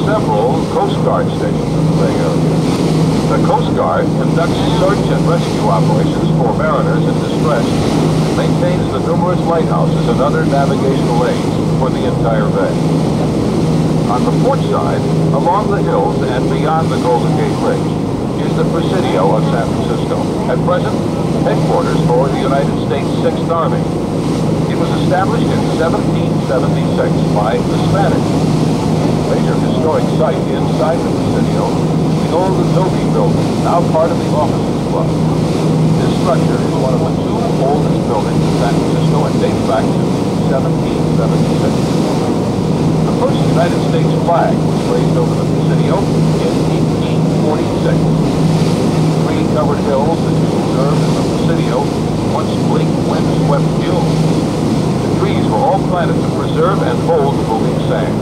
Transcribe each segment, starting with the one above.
several Coast Guard stations in the Bay Area. The Coast Guard conducts search and rescue operations for mariners in distress and maintains the numerous lighthouses and other navigational aids for the entire bay. On the port side, along the hills and beyond the Golden Gate Bridge, is the Presidio of San Francisco, at present headquarters for the United States Sixth Army. It was established in 1776 by the Spanish. Major historic site inside the Presidio, the old Adobe building, now part of the Officers Club. This structure is one of the two oldest buildings in San Francisco and dates back to 1776. The first United States flag was raised over the Presidio in 1846. Tree-covered hills that you observe in the Presidio once bleak, wind-swept dunes. The trees were all planted to preserve and hold the moving sand.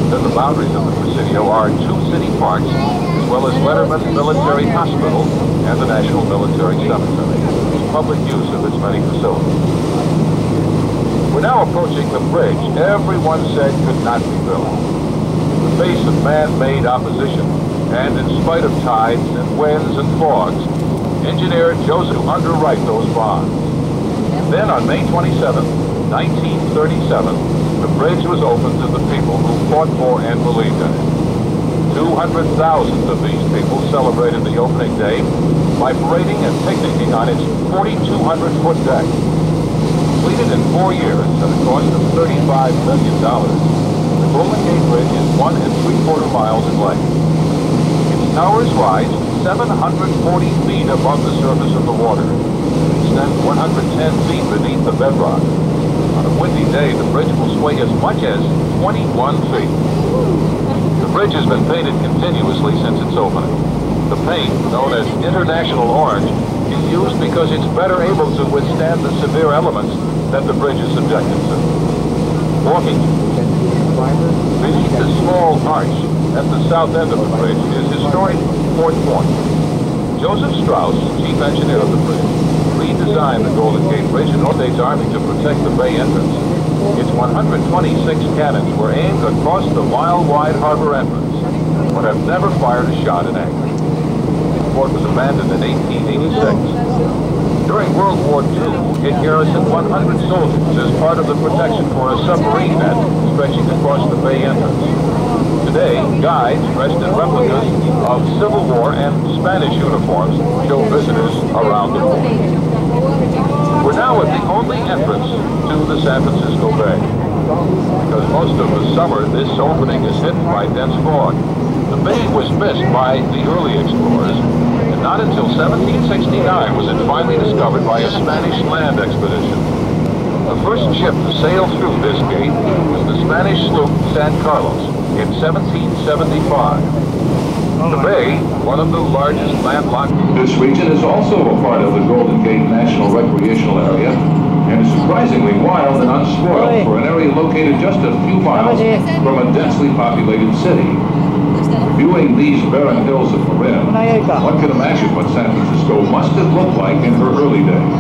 Within the boundaries of the Presidio are two city parks, as well as Letterman Military Hospital and the National Military Cemetery, public use of its many facilities. We're now approaching the bridge everyone said could not be built. In the face of man-made opposition, and in spite of tides and winds and fogs, engineer Joseph underwrite those bonds. Then on May 27, 1937, the bridge was opened to the people who fought for and believed in it. 200,000 of these people celebrated the opening day by parading and picnicking on its 4,200-foot deck. Completed in 4 years at a cost of $35 million, the Golden Gate Bridge is 1 3/4 miles in length. Its towers rise 740 feet above the surface of the water and extend 110 feet beneath the bedrock. On a windy day, the bridge will sway as much as 21 feet. The bridge has been painted continuously since its opening. The paint, known as International Orange, is used because it's better able to withstand the severe elements that the bridge is subjected to. Walking beneath the small arch at the south end of the bridge is historic Fort Point. Joseph Strauss, chief engineer of the bridge, redesigned the Golden Gate Bridge in North States Army to protect the bay entrance. Its 126 cannons were aimed across the mile-wide harbor entrance, but have never fired a shot in anger. The fort was abandoned in 1886. During World War II, it garrisoned 100 soldiers as part of the protection for a submarine net stretching across the bay entrance. Today, guides dressed in replicas of Civil War and Spanish uniforms show visitors around the fort. We're now at the only entrance to the San Francisco Bay. Because most of the summer, this opening is hidden by dense fog. The bay was missed by the early explorers, and not until 1769 was it finally discovered by a Spanish land expedition. The first ship to sail through this gate was the Spanish sloop San Carlos in 1775. The bay, one of the largest landlocked. This region is also a part of the Golden Gate National Recreational Area and is surprisingly wild and unspoiled for an area located just a few miles from a densely populated city. Viewing these barren hills of Marin, one can imagine what San Francisco must have looked like in her early days.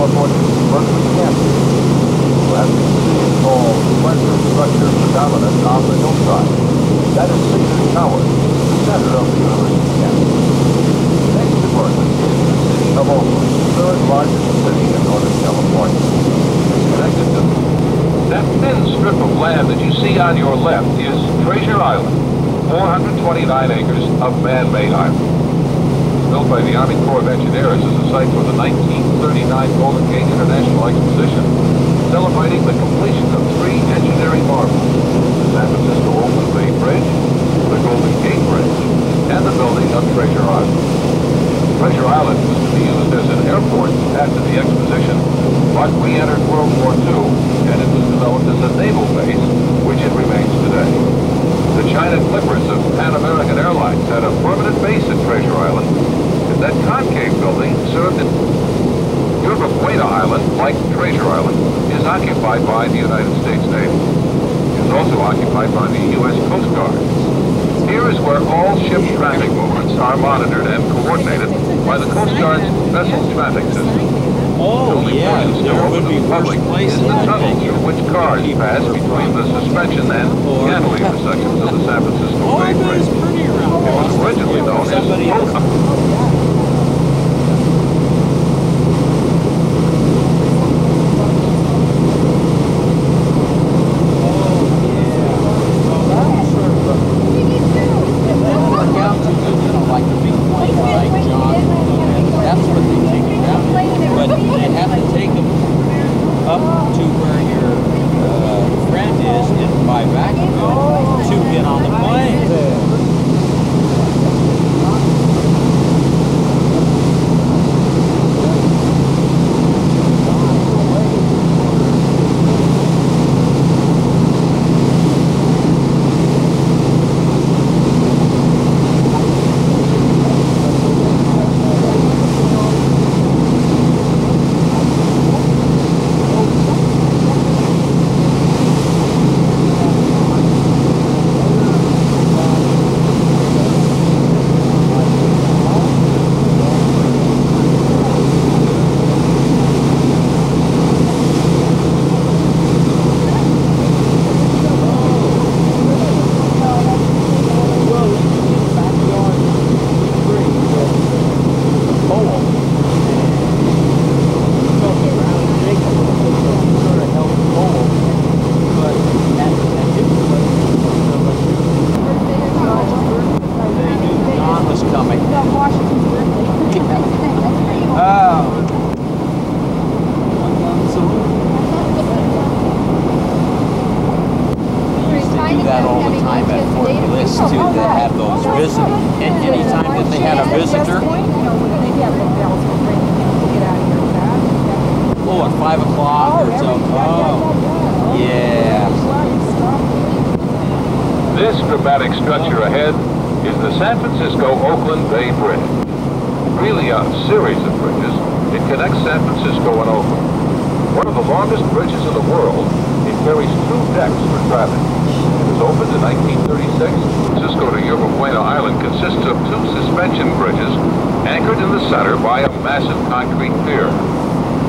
airport is Berkeley campus. Last is called slender structure predominant on the hillside. That is Caesar Tower, the center of the university campus. Next to Berkeley is the city of Oakland, the third largest city in Northern California. It's connected to that thin strip of land that you see on your left is Treasure Island, 429 acres of man-made island. Built by the Army Corps of Engineers as a site for the 1939 Golden Gate International Exposition, celebrating the completion of 3 engineering marvels: the San Francisco Oakland Bay Bridge, the Golden Gate Bridge, and the building of Treasure Island. Treasure Island was to be used as an airport after the exposition, but we entered World War II, and it was developed as a naval base, which it remains today. The China Clippers of Pan American Airlines had a permanent base at Treasure Island, and that concave building served in Yerba Buena Island, like Treasure Island, is occupied by the United States Navy. It is also occupied by the U.S. Coast Guard. Here is where all ship traffic movements are monitored and coordinated by the Coast Guard's vessel traffic system. Oh, yeah, there would be worse places. The tunnel through which cars pass between the suspension and cantilever sections of the San Francisco Bay Bridge. It was originally known as This dramatic structure ahead is the San Francisco Oakland Bay Bridge. Really a series of bridges, it connects San Francisco and Oakland. One of the longest bridges in the world, it carries 2 decks for traffic. It was opened in 1936. Francisco to Yerba Buena Island consists of 2 suspension bridges anchored in the center by a massive concrete pier.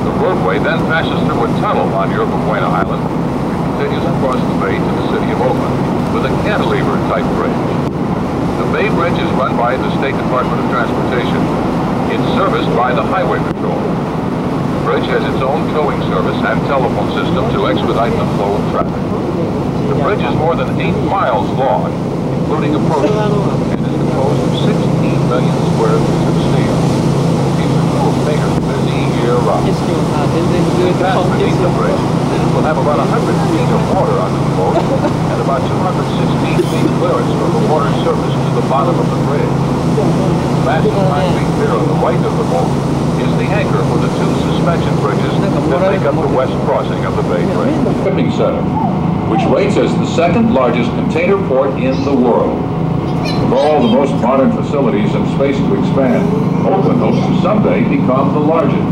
The roadway then passes through a tunnel on Yerba Buena Island and continues across the bay to the city of Oakland with a cantilever-type bridge. The Bay Bridge is run by the State Department of Transportation. It's serviced by the Highway Patrol. The bridge has its own towing service and telephone system to expedite the flow of traffic. The bridge is more than 8 miles long, including approach, and is composed of 16 million square feet of steel. These are full of fingers busy year-round. Beneath the bridge will have about 100 feet of water under the boat and about 216 feet clearance from the water surface to the bottom of the bridge. The massive concrete pier on the right of the boat is the anchor for the 2 suspension bridges that make up the west crossing of the Bay Bridge. Shipping Center, which rates as the 2nd largest container port in the world. With all the most modern facilities and space to expand, Oakland hopes to someday become the largest.